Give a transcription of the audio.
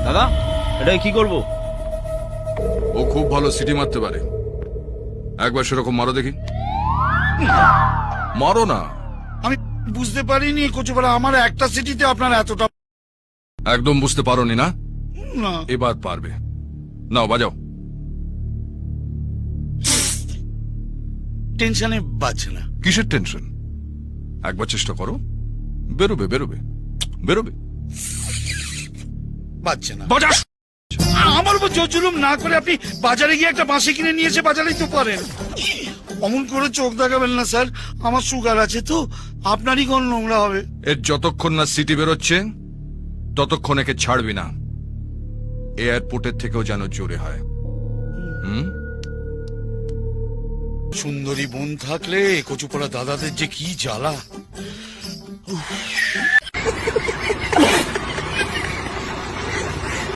দাদা এটা কি করব? ও খুব ভালো সিটি মারতে পারে, একবার সেরকম মারো দেখি। মারো না। আমি বুঝতে পারিনি কচুপাড়া, আমার একটা সিটিতে আপনার এতটা। একদম বুঝতে পারোনি না? না, এবার পারবে। নাও বাজাও। টেনশনে বাজছে না। কিসের টেনশন? একবার চেষ্টা করো, বেরোবে বেরোবে বেরোবে। বাজছে না। বাজাস। আমার উপর জোর জুলুম না করে আপনি বাজারে গিয়ে একটা বাঁশি কিনে নিয়ে এসে বাজারেই তো পারেন। অমন করে চোখ দেখাবেন না স্যার, আমার সুগার আছে তো, আপনারই কোন নোংরা হবে। এর যতক্ষণ না সিটি বেরোচ্ছে ততক্ষণ একে ছাড়বি না। এয়ারপোর্টের থেকেও যেন জোরে হয়। সুন্দরী বোন থাকলে কচুপাড়া দাদাদের যে কি জ্বালা।